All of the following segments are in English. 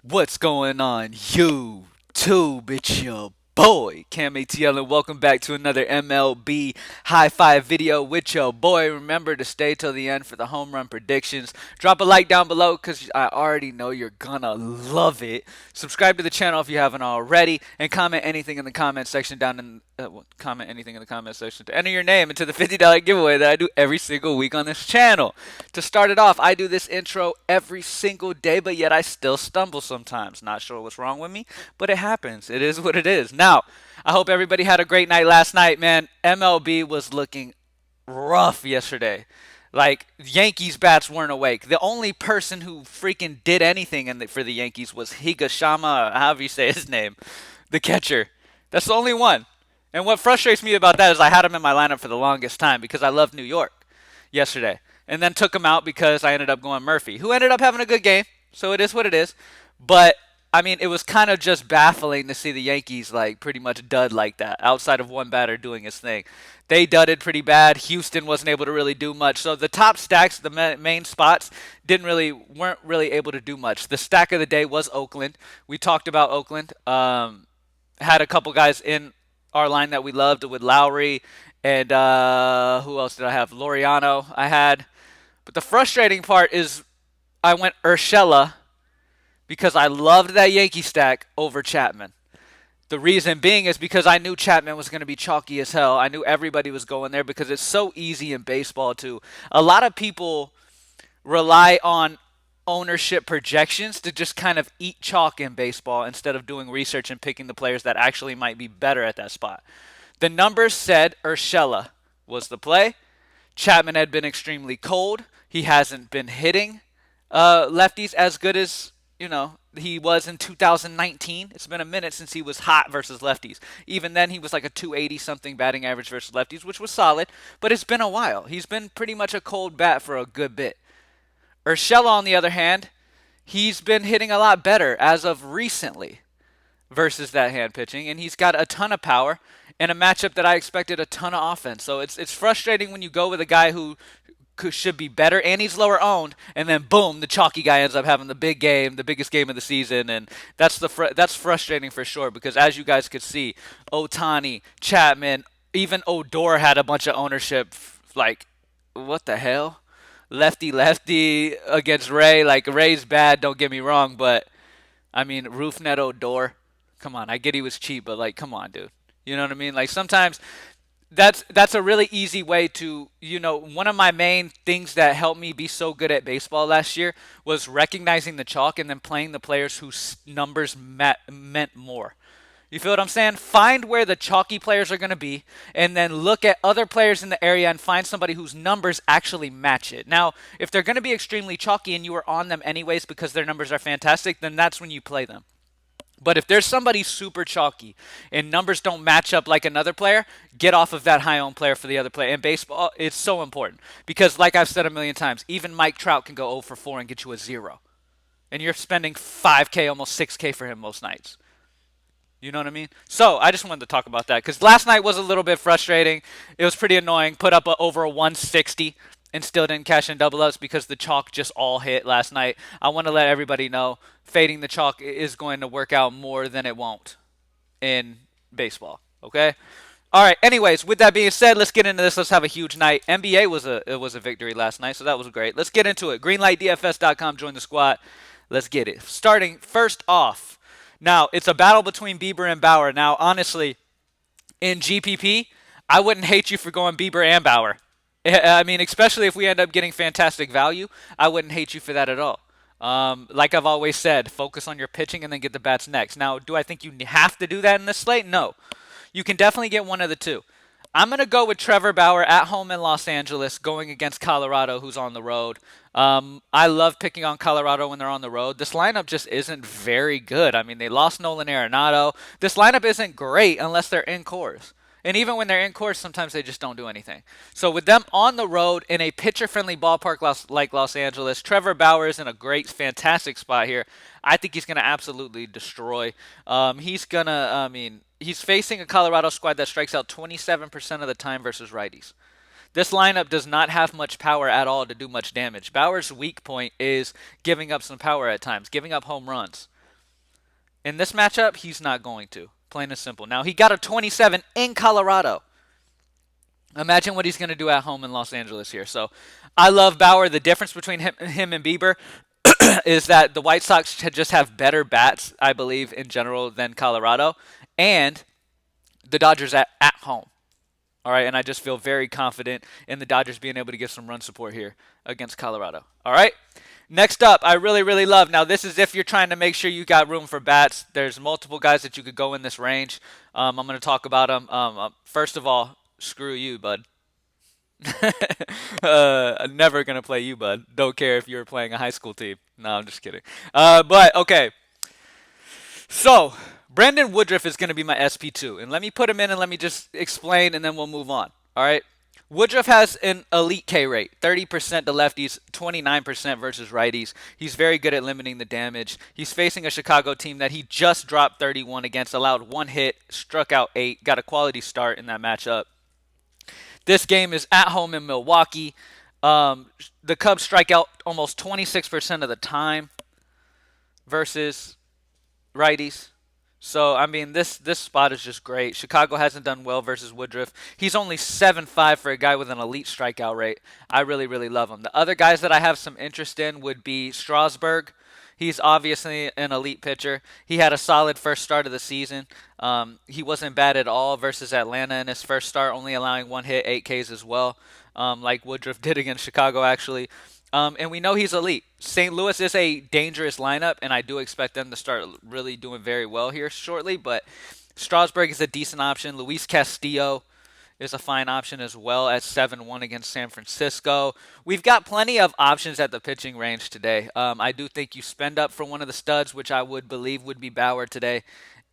What's going on, YouTube? It's your boy, CamATL, and welcome back to another MLB High Five video with your boy. Remember to stay till the end for the home run predictions. Drop a like down below because I already know you're gonna love it. Subscribe to the channel if you haven't already, and comment anything in the comment section down in comment anything in the comment section to enter your name into the $50 giveaway that I do every single week on this channel. To start it off, I do this intro every single day, but yet I still stumble sometimes. Not sure what's wrong with me, but it happens. It is what it is. Now, I hope everybody had a great night last night, man. MLB was looking rough yesterday. Like, Yankees bats weren't awake. The only person who freaking did anything for the Yankees was Higashama, however you say his name, the catcher. That's the only one. And what frustrates me about that is I had him in my lineup for the longest time because I love New York yesterday. And then took him out because I ended up going Murphy, who ended up having a good game. So it is what it is. But I mean, it was kind of just baffling to see the Yankees like pretty much dud like that, outside of one batter doing his thing. They dudded pretty bad. Houston wasn't able to really do much. So the top stacks, the main spots, weren't really able to do much. The stack of the day was Oakland. We talked about Oakland. Had a couple guys in our line that we loved with Lowry and who else did I have? Loriano I had. But the frustrating part is I went Urshela because I loved that Yankee stack over Chapman. The reason being is because I knew Chapman was going to be chalky as hell. I knew everybody was going there because it's so easy in baseball too. A lot of people rely on ownership projections to just kind of eat chalk in baseball instead of doing research and picking the players that actually might be better at that spot. The numbers said Urshela was the play. Chapman had been extremely cold. He hasn't been hitting lefties as good as he was in 2019. It's been a minute since he was hot versus lefties. Even then, he was like a 280 something batting average versus lefties, which was solid. But it's been a while. He's been pretty much a cold bat for a good bit. Urshela, on the other hand, he's been hitting a lot better as of recently versus that hand pitching, and he's got a ton of power in a matchup that I expected a ton of offense. So it's frustrating when you go with a guy who should be better and he's lower owned, and then boom, the chalky guy ends up having the big game, the biggest game of the season, and that's frustrating for sure because as you guys could see, Otani, Chapman, even Odor had a bunch of ownership. Like, what the hell? Lefty lefty against Ray. Like, Ray's bad, don't get me wrong, but I mean, Roofnet Odor. Come on, I get he was cheap, but like, come on, dude. You know what I mean? Like sometimes that's a really easy way to, one of my main things that helped me be so good at baseball last year was recognizing the chalk and then playing the players whose numbers meant more. You feel what I'm saying? Find where the chalky players are going to be and then look at other players in the area and find somebody whose numbers actually match it. Now, if they're going to be extremely chalky and you are on them anyways because their numbers are fantastic, then that's when you play them. But if there's somebody super chalky and numbers don't match up like another player, get off of that high owned player for the other player. In baseball, it's so important because, like I've said a million times, even Mike Trout can go 0 for 4 and get you a 0. And you're spending 5K, almost 6K for him most nights. You know what I mean? So I just wanted to talk about that because last night was a little bit frustrating. It was pretty annoying. Put up over a 160 and still didn't cash in double ups because the chalk just all hit last night. I want to let everybody know fading the chalk is going to work out more than it won't in baseball. Okay? All right. Anyways, with that being said, let's get into this. Let's have a huge night. NBA was a victory last night, so that was great. Let's get into it. Greenlightdfs.com. Join the squad. Let's get it. Starting first off. Now, it's a battle between Bieber and Bauer. Now, honestly, in GPP, I wouldn't hate you for going Bieber and Bauer. I mean, especially if we end up getting fantastic value, I wouldn't hate you for that at all. Like I've always said, focus on your pitching and then get the bats next. Now, do I think you have to do that in this slate? No. You can definitely get one of the two. I'm going to go with Trevor Bauer at home in Los Angeles going against Colorado, who's on the road. I love picking on Colorado when they're on the road. This lineup just isn't very good. I mean, they lost Nolan Arenado. This lineup isn't great unless they're in course. And even when they're in course, sometimes they just don't do anything. So with them on the road in a pitcher-friendly ballpark like Los Angeles, Trevor Bauer is in a great, fantastic spot here. I think he's going to absolutely destroy. He's facing a Colorado squad that strikes out 27% of the time versus righties. This lineup does not have much power at all to do much damage. Bauer's weak point is giving up some power at times, giving up home runs. In this matchup, he's not going to. Plain and simple. Now, he got a 27 in Colorado. Imagine what he's going to do at home in Los Angeles here. So I love Bauer. The difference between him and Bieber is that the White Sox just have better bats, I believe, in general than Colorado. And the Dodgers at home. All right, and I just feel very confident in the Dodgers being able to get some run support here against Colorado. All right, next up, I really, really love. Now, this is if you're trying to make sure you got room for bats. There's multiple guys that you could go in this range. I'm going to talk about them. First of all, screw you, bud. I'm never going to play you, bud. Don't care if you're playing a high school team. No, I'm just kidding. But, okay. So, Brandon Woodruff is going to be my SP2. And let me put him in and let me just explain and then we'll move on. All right? Woodruff has an elite K rate, 30% to lefties, 29% versus righties. He's very good at limiting the damage. He's facing a Chicago team that he just dropped 31 against, allowed one hit, struck out 8, got a quality start in that matchup. This game is at home in Milwaukee. The Cubs strike out almost 26% of the time versus righties. So, I mean, this spot is just great. Chicago hasn't done well versus Woodruff. He's only 7.5 for a guy with an elite strikeout rate. I really, really love him. The other guys that I have some interest in would be Strasburg. He's obviously an elite pitcher. He had a solid first start of the season. He wasn't bad at all versus Atlanta in his first start, only allowing one hit, 8 Ks as well, like Woodruff did against Chicago, actually. And we know he's elite. St. Louis is a dangerous lineup, and I do expect them to start really doing very well here shortly. But Strasburg is a decent option. Luis Castillo is a fine option as well at 7-1 against San Francisco. We've got plenty of options at the pitching range today. I do think you spend up for one of the studs, which I would believe would be Bauer today,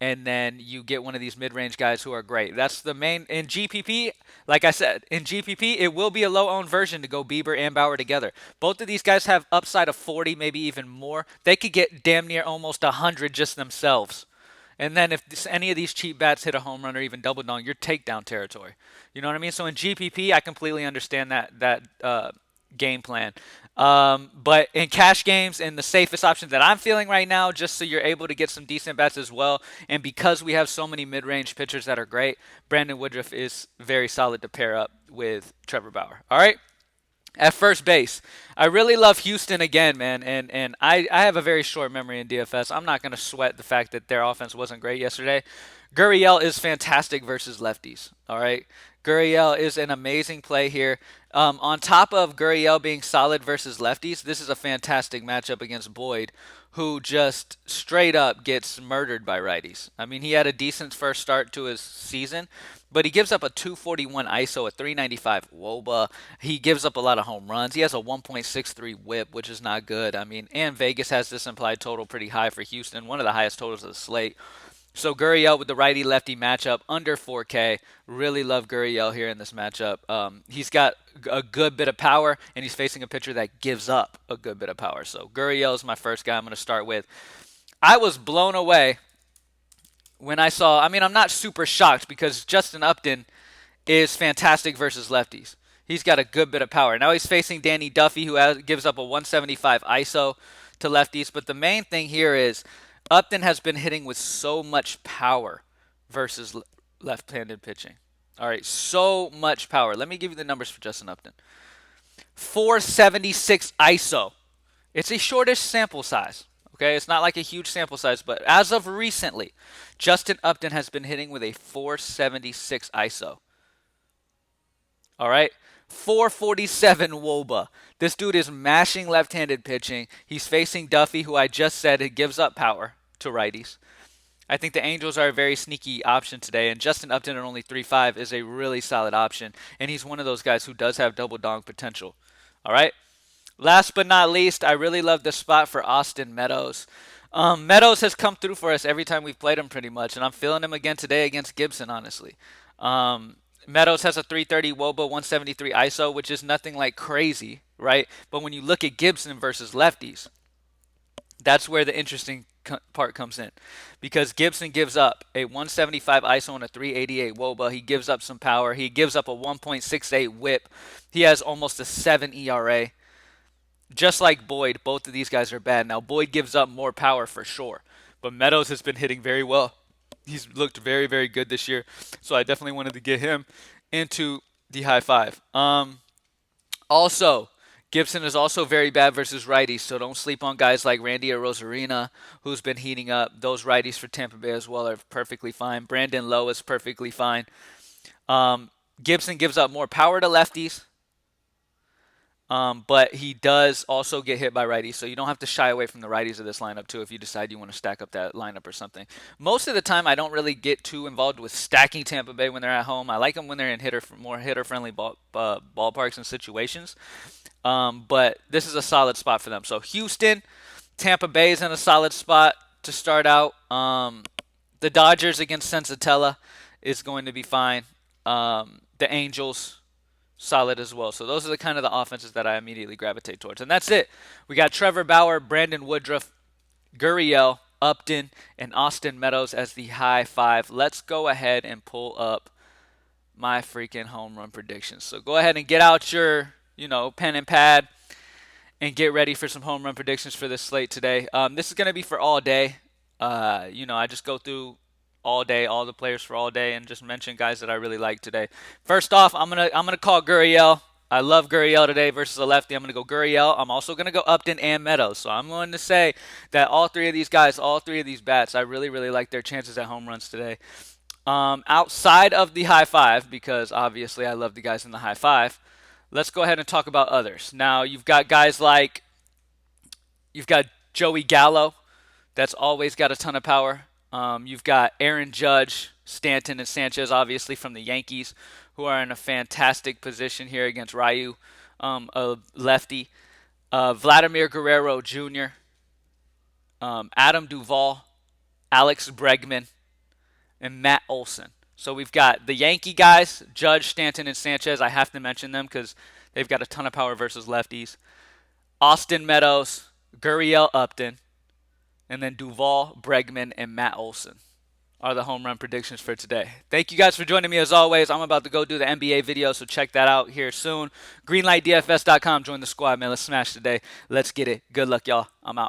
and then you get one of these mid-range guys who are great. That's the main. In GPP, like I said, in GPP, it will be a low-owned version to go Bieber and Bauer together. Both of these guys have upside of 40, maybe even more. They could get damn near almost 100 just themselves. And then if any of these cheap bats hit a home run or even double dong, you're takedown territory. You know what I mean? So in GPP, I completely understand that game plan. But in cash games, and the safest option that I'm feeling right now, just so you're able to get some decent bets as well, and because we have so many mid-range pitchers that are great, Brandon Woodruff is very solid to pair up with Trevor Bauer. All right? At first base, I really love Houston again, man, and I have a very short memory in DFS. I'm not going to sweat the fact that their offense wasn't great yesterday. Gurriel is fantastic versus lefties, all right? Gurriel is an amazing play here. On top of Gurriel being solid versus lefties, this is a fantastic matchup against Boyd, who just straight up gets murdered by righties. I mean, he had a decent first start to his season, but he gives up a 241 ISO, a 395 WOBA. He gives up a lot of home runs. He has a 1.63 whip, which is not good. I mean, and Vegas has this implied total pretty high for Houston, one of the highest totals of the slate. So Gurriel with the righty-lefty matchup under 4K. Really love Gurriel here in this matchup. He's got a good bit of power, and he's facing a pitcher that gives up a good bit of power. So Gurriel is my first guy I'm going to start with. I was blown away when I saw, I mean, I'm not super shocked because Justin Upton is fantastic versus lefties. He's got a good bit of power. Now he's facing Danny Duffy, who gives up a 175 ISO to lefties. But the main thing here is Upton has been hitting with so much power versus left-handed pitching. All right, so much power. Let me give you the numbers for Justin Upton. 476 ISO. It's a shortish sample size. Okay, it's not like a huge sample size, but as of recently, Justin Upton has been hitting with a 476 ISO. All right, 447 WOBA. This dude is mashing left-handed pitching. He's facing Duffy, who I just said it gives up power to righties. I think the Angels are a very sneaky option today, and Justin Upton at only 3.5 is a really solid option, and he's one of those guys who does have double dong potential. All right. Last but not least, I really love this spot for Austin Meadows. Meadows has come through for us every time we've played him pretty much, and I'm feeling him again today against Gibson, honestly. Meadows has a 330 WOBA, 173 ISO, which is nothing like crazy, right? But when you look at Gibson versus lefties, that's where the interesting part comes in. Because Gibson gives up a 175 ISO and a 388 WOBA. He gives up some power. He gives up a 1.68 whip. He has almost a 7 ERA. Just like Boyd, both of these guys are bad. Now, Boyd gives up more power for sure. But Meadows has been hitting very well. He's looked very, very good this year. So I definitely wanted to get him into the high five. Also, Gibson is also very bad versus righties, so don't sleep on guys like Randy Arozarena, who's been heating up. Those righties for Tampa Bay as well are perfectly fine. Brandon Lowe is perfectly fine. Gibson gives up more power to lefties, but he does also get hit by righties, so you don't have to shy away from the righties of this lineup too if you decide you want to stack up that lineup or something. Most of the time, I don't really get too involved with stacking Tampa Bay when they're at home. I like them when they're in more hitter-friendly ballparks and situations. But this is a solid spot for them. So Houston, Tampa Bay is in a solid spot to start out. The Dodgers against Sensatella is going to be fine. The Angels, solid as well. So those are the kind of the offenses that I immediately gravitate towards. And that's it. We got Trevor Bauer, Brandon Woodruff, Gurriel, Upton, and Austin Meadows as the high five. Let's go ahead and pull up my freaking home run predictions. So go ahead and get out your, pen and pad and get ready for some home run predictions for this slate today. This is going to be for all day. I just go through all day, all the players for all day, and just mention guys that I really like today. First off, I'm gonna call Gurriel. I love Gurriel today versus a lefty. I'm going to go Gurriel. I'm also going to go Upton and Meadows. So I'm going to say that all three of these guys, all three of these bats, I really, really like their chances at home runs today. Outside of the high five, because obviously I love the guys in the high five, let's go ahead and talk about others. Now, you've got guys like, you've got Joey Gallo. That's always got a ton of power. You've got Aaron Judge, Stanton, and Sanchez, obviously from the Yankees, who are in a fantastic position here against Ryu, a lefty. Vladimir Guerrero Jr., Adam Duvall, Alex Bregman, and Matt Olson. So we've got the Yankee guys, Judge, Stanton, and Sanchez. I have to mention them because they've got a ton of power versus lefties. Austin Meadows, Gurriel Upton, and then Duvall, Bregman, and Matt Olson are the home run predictions for today. Thank you guys for joining me as always. I'm about to go do the NBA video, so check that out here soon. GreenlightDFS.com. Join the squad, man. Let's smash today. Let's get it. Good luck, y'all. I'm out.